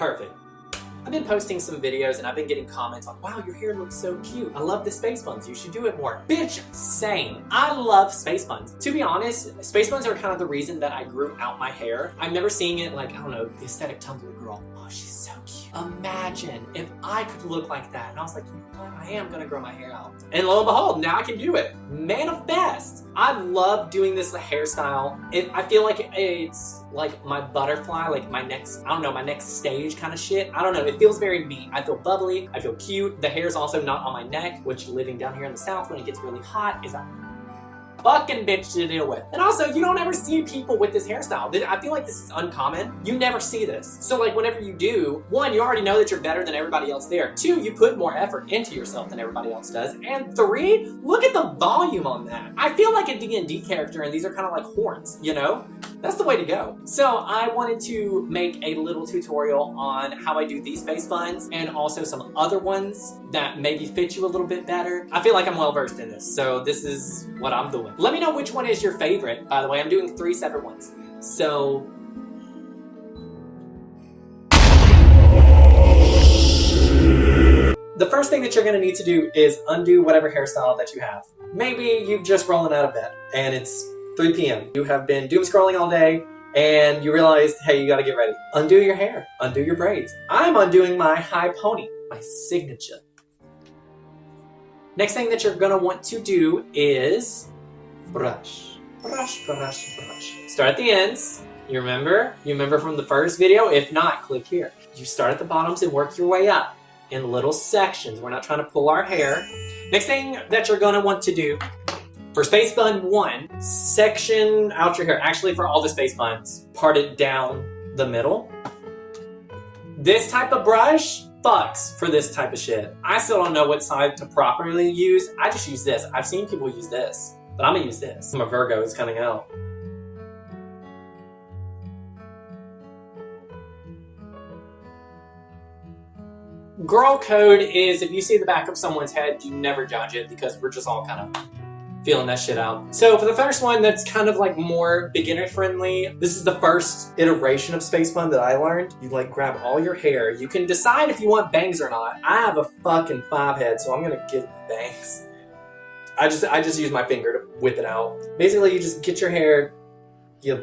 Perfect. I've been posting some videos and I've been getting comments on, wow, your hair looks so cute. I love the space buns. You should do it more. Bitch, same. I love space buns. To be honest, space buns are kind of the reason that I grew out my hair. I'm never seeing it like, I don't know, the aesthetic Tumblr girl. Oh, she's so cute. Imagine if I could look like that. And I was like, you know what? I am gonna grow my hair out. And lo and behold, now I can do it. Manifest. I love doing this hairstyle. I feel like it's like my butterfly, like my next, I don't know, my next stage kind of shit. I don't know, it feels very me. I feel bubbly, I feel cute. The hair's also not on my neck, which living down here in the South when it gets really hot is a fucking bitch to deal with. And also, you don't ever see people with this hairstyle. I feel like this is uncommon. You never see this. So like whenever you do, one, you already know that you're better than everybody else there. Two, you put more effort into yourself than everybody else does. And three, look at the volume on that. I feel like a D&D character and these are kind of like horns, you know? That's the way to go. So I wanted to make a little tutorial on how I do these face buns and also some other ones that maybe fit you a little bit better. I feel like I'm well versed in this, so this is what I'm doing. Let me know which one is your favorite. By the way, I'm doing 3 separate ones. So the first thing that you're gonna need to do is undo whatever hairstyle that you have. Maybe you've just rolling out of bed and it's 3 p.m. You have been doom scrolling all day and you realized, hey, you gotta get ready. Undo your hair, undo your braids. I'm undoing my high pony, my signature. Next thing that you're gonna want to do is brush, brush, brush, brush. Start at the ends. You remember? You remember from the first video? If not, click here. You start at the bottoms and work your way up in little sections. We're not trying to pull our hair. Next thing that you're gonna want to do for space bun 1, section out your hair. Actually, for all the space buns, part it down the middle. This type of brush fucks for this type of shit. I still don't know what side to properly use. I just use this. I've seen people use this, but I'm gonna use this. I'm a Virgo, it's coming out. Girl code is if you see the back of someone's head, you never judge it because we're just all kind of feeling that shit out. So for the first one that's kind of like more beginner friendly, this is the first iteration of space bun that I learned. You like grab all your hair. You can decide if you want bangs or not. I have a fucking 5 head, so I'm gonna get bangs. I just use my finger to whip it out. Basically, you just get your hair, you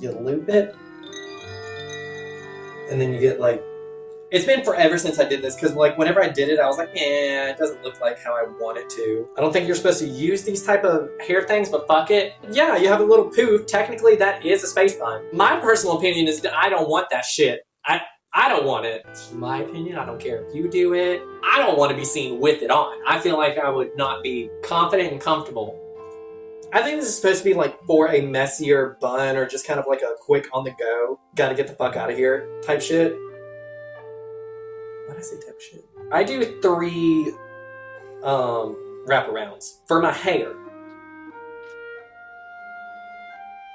loop it, and then you get like, it's been forever since I did this because like whenever I did it, I was like, it doesn't look like how I want it to. I don't think you're supposed to use these type of hair things, but fuck it. Yeah, you have a little poof. Technically, that is a space bun. My personal opinion is that I don't want that shit. I don't want it. It's my opinion. I don't care if you do it. I don't want to be seen with it on. I feel like I would not be confident and comfortable. I think this is supposed to be like for a messier bun or just kind of like a quick on the go, gotta get the fuck out of here type shit. What did I say type shit? I do 3 wraparounds for my hair.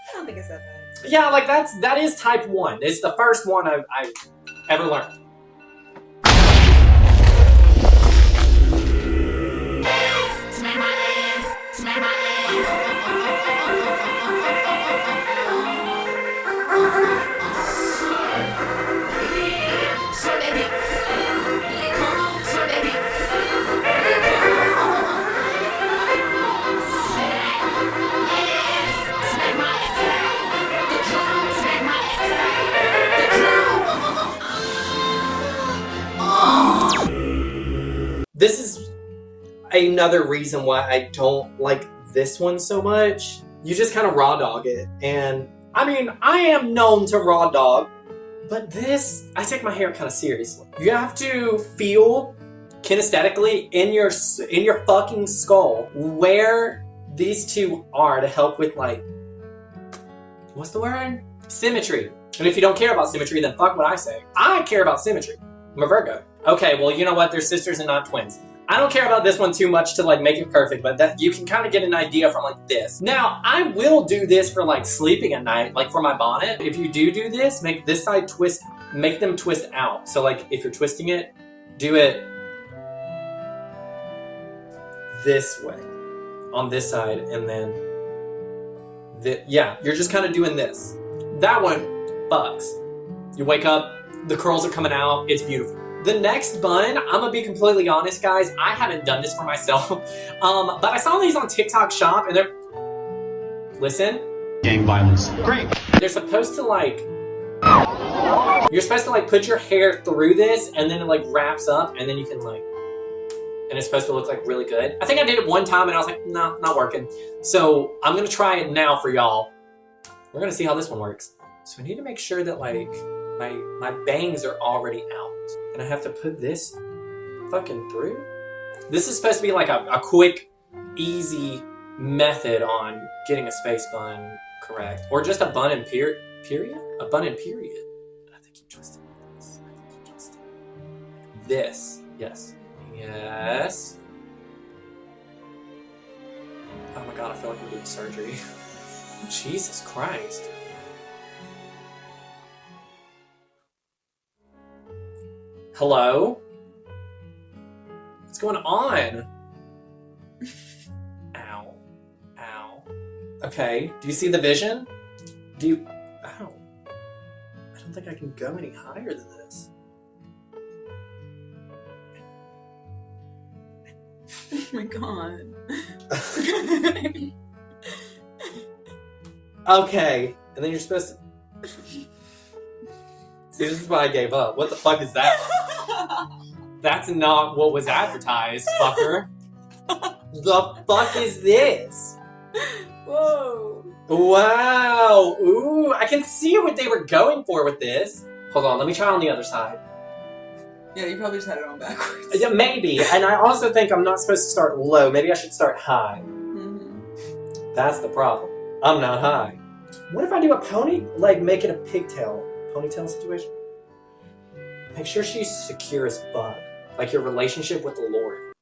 I don't think it's that bad. Yeah, like that is type 1. It's the first one I've ever learned. This is another reason why I don't like this one so much. You just kind of raw dog it. And I mean, I am known to raw dog, but this, I take my hair kind of seriously. You have to feel kinesthetically in your fucking skull where these two are to help with like, what's the word? Symmetry. And if you don't care about symmetry, then fuck what I say. I care about symmetry. I'm a Virgo. Okay, well, you know what? They're sisters and not twins. I don't care about this one too much to like make it perfect, but that you can kind of get an idea from like this. Now, I will do this for like sleeping at night, like for my bonnet. If you do this, make this side twist, make them twist out. So like if you're twisting it, do it this way on this side and then, yeah, you're just kind of doing this. That one, fucks. You wake up, the curls are coming out, it's beautiful. The next bun, I'm gonna be completely honest, guys, I haven't done this for myself, but I saw these on TikTok Shop, and they're, listen. Gang violence. Great. They're supposed to like, you're supposed to like put your hair through this, and then it like wraps up, and then you can like, and it's supposed to look like really good. I think I did it one time, and I was like, no, not working. So I'm gonna try it now for y'all. We're gonna see how this one works. So I need to make sure that like, my bangs are already out. And I have to put this fucking through? This is supposed to be like a quick, easy method on getting a space bun correct. Or just a bun and period? A bun and period. I think you twisted this. This. Yes. Yes. Oh my god, I feel like I'm doing surgery. Jesus Christ. Hello? What's going on? Ow. Ow. Okay, do you see the vision? Do you... Ow. I don't think I can go any higher than this. Oh my god. Okay, and then you're supposed to... See, this is why I gave up. What the fuck is that? That's not what was advertised, fucker. The fuck is this? Whoa. Wow. Ooh, I can see what they were going for with this. Hold on, let me try on the other side. Yeah, you probably just had it on backwards. Yeah, maybe. And I also think I'm not supposed to start low. Maybe I should start high. Mm-hmm. That's the problem. I'm not high. What if I do a pony? Like, make it a pigtail. Ponytail situation? Make sure she's secure as fuck. Like your relationship with the Lord.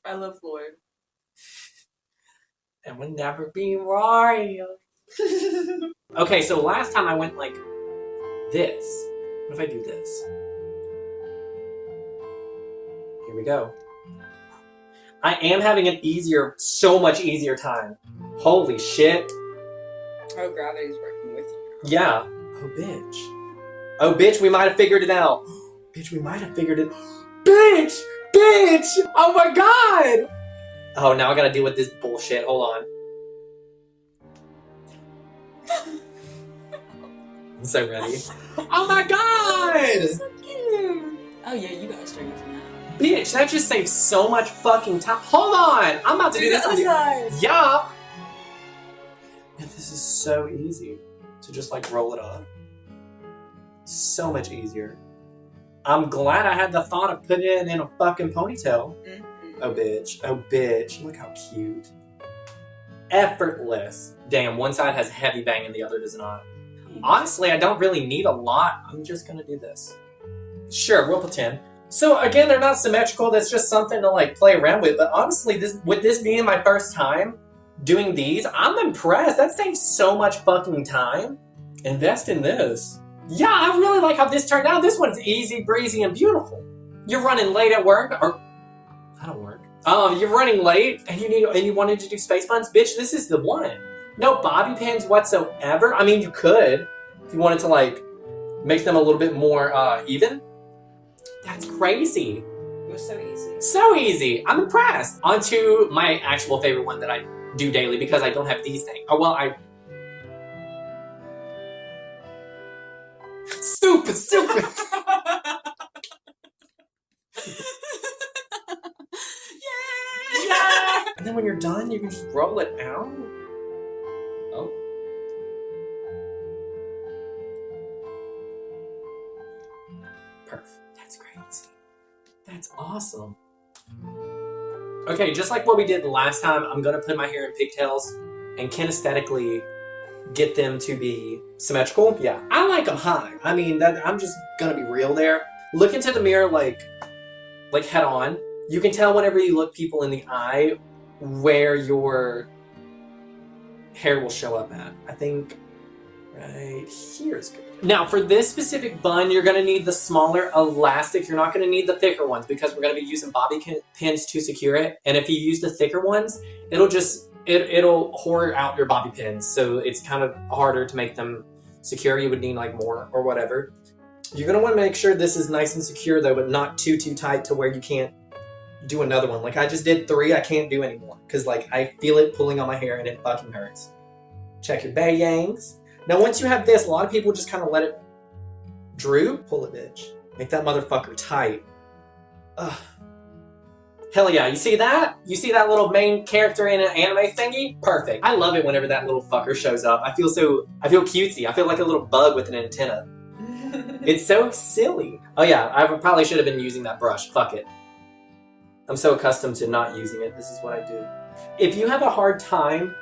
I love Lord. And would never be royal. Okay, so last time I went like this. What if I do this? Here we go. I am having an so much easier time. Holy shit. Oh, gravity's working with you. Yeah. Oh, bitch. Oh, bitch, we might have figured it out. Bitch, we might have figured it. Bitch! Bitch! Oh my god! Oh, now I gotta deal with this bullshit. Hold on. I'm so ready. Oh my god! So cute. Oh yeah, you gotta start using that. Bitch, that just saves so much fucking time. Hold on! I'm about to do this on the side. Yeah! And this is so easy to just like roll it up. So much easier. I'm glad I had the thought of putting it in a fucking ponytail. Mm-hmm. Oh bitch. Oh bitch. Look how cute. Effortless. Damn, one side has heavy bang and the other does not. Honestly, I don't really need a lot. I'm just gonna do this. Sure, we'll pretend. So again, they're not symmetrical. That's just something to like play around with. But honestly, with this being my first time doing these, I'm impressed. That saves so much fucking time. Invest in this. Yeah, I really like how this turned out. This one's easy, breezy, and beautiful. You're running late at work, or I don't work. You're running late, and you wanted to do space buns, bitch. This is the one. No bobby pins whatsoever. I mean, you could if you wanted to like make them a little bit more even. That's crazy. It was so easy. So easy. I'm impressed. On to my actual favorite one that I do daily because I don't have these things. Oh well, Stupid. Yeah! And then when you're done, you can just roll it out. Oh. Perfect. That's crazy. That's awesome. Okay, just like what we did last time, I'm gonna put my hair in pigtails and kinesthetically get them to be symmetrical. Yeah, I like them high. I mean, I'm just gonna be real there. Look into the mirror like head on. You can tell whenever you look people in the eye where your hair will show up at. I think right here is good. Now, for this specific bun, you're gonna need the smaller elastic. You're not gonna need the thicker ones because we're gonna be using bobby pins to secure it. And if you use the thicker ones, it'll hoard out your bobby pins. So it's kind of harder to make them secure, you would need like more or whatever. You're gonna want to make sure this is nice and secure though, but not too tight to where you can't do another one. Like I just did 3, I can't do anymore because like I feel it pulling on my hair and it fucking hurts. Check your bangs. Now once you have this, a lot of people just kind of let it droop. Pull it, bitch. Make that motherfucker tight. Ugh. Hell yeah, you see that? You see that little main character in an anime thingy? Perfect. I love it whenever that little fucker shows up. I feel cutesy. I feel like a little bug with an antenna. It's so silly. Oh yeah, I probably should have been using that brush. Fuck it. I'm so accustomed to not using it. This is what I do. If you have a hard time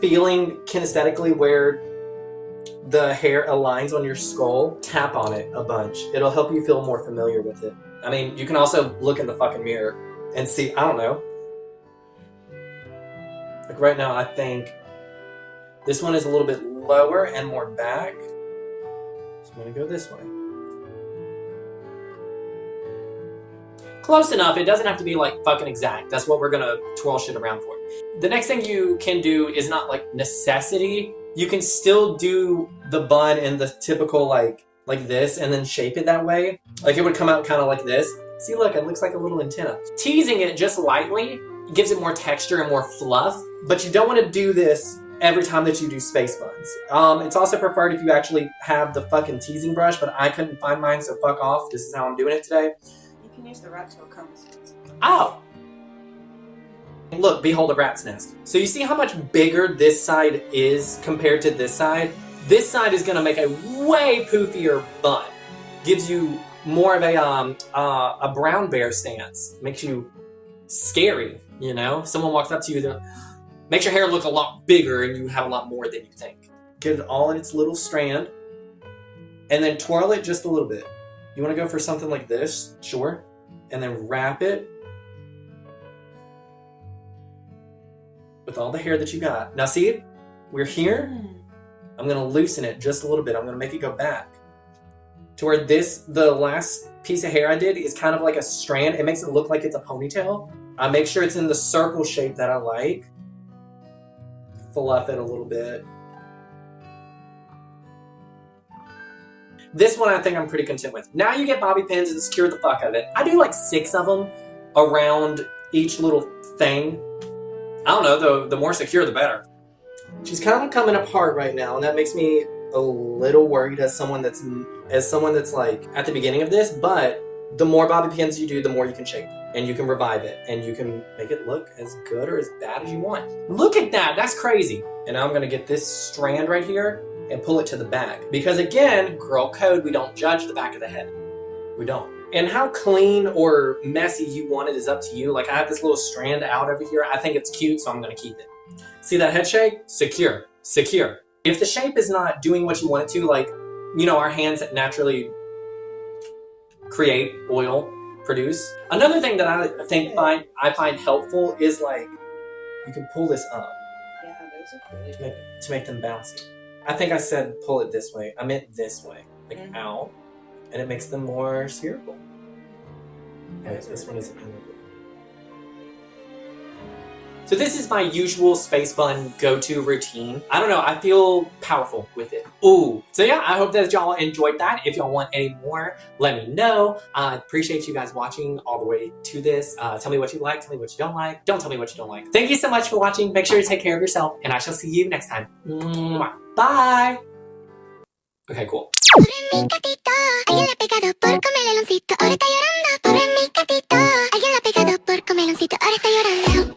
feeling kinesthetically where the hair aligns on your skull, tap on it a bunch. It'll help you feel more familiar with it. I mean, you can also look in the fucking mirror and see, I don't know. Like right now, I think this one is a little bit lower and more back. So I'm gonna go this way. Close enough. It doesn't have to be like fucking exact. That's what we're gonna twirl shit around for. The next thing you can do is not like necessity. You can still do the bun in the typical like this and then shape it that way. Like it would come out kind of like this. See, look, it looks like a little antenna. Teasing it just lightly gives it more texture and more fluff, but you don't want to do this every time that you do space buns. It's also preferred if you actually have the fucking teasing brush, but I couldn't find mine, so fuck off. This is how I'm doing it today. You can use the rat tail compass. Ow! Look, behold a rat's nest. So you see how much bigger this side is compared to this side? This side is gonna make a way poofier bun. Gives you more of a brown bear stance. Makes you scary, you know? Someone walks up to you, makes your hair look a lot bigger and you have a lot more than you think. Get it all in its little strand and then twirl it just a little bit. You wanna go for something like this, sure, and then wrap it with all the hair that you got. Now see, we're here. I'm gonna loosen it just a little bit. I'm gonna make it go back to where the last piece of hair I did is kind of like a strand. It makes it look like it's a ponytail. I make sure it's in the circle shape that I like. Fluff it a little bit. This one I think I'm pretty content with. Now you get bobby pins and secure the fuck out of it. I do like 6 of them around each little thing. I don't know, the more secure the better. She's kind of coming apart right now, and that makes me a little worried as someone that's like at the beginning of this, but the more bobby pins you do, the more you can shape it, and you can revive it, and you can make it look as good or as bad as you want. Look at that, that's crazy. And now I'm gonna get this strand right here and pull it to the back. Because again, girl code, we don't judge the back of the head. We don't. And how clean or messy you want it is up to you. Like I have this little strand out over here. I think it's cute, so I'm gonna keep it. See that head shape? Secure, secure. If the shape is not doing what you want it to, like, you know, our hands naturally create, oil, produce. Another thing that I find helpful is like, you can pull this up. Yeah, those are really good. To make them bouncy. I think I said pull it this way. I meant this way, like out, and it makes them more spherical. Okay, this one is. So this is my usual space bun go-to routine. I don't know, I feel powerful with it. Ooh. So yeah, I hope that y'all enjoyed that. If y'all want any more, let me know. I appreciate you guys watching all the way to this. Tell me what you like, tell me what you don't like. Don't tell me what you don't like. Thank you so much for watching. Make sure to take care of yourself, and I shall see you next time. Bye! Okay, cool. Alguien la ha pegado por comer el oncito, ahora está llorando. Por mi gatito, alguien la ha pegado por comer el oncito, ahora está llorando.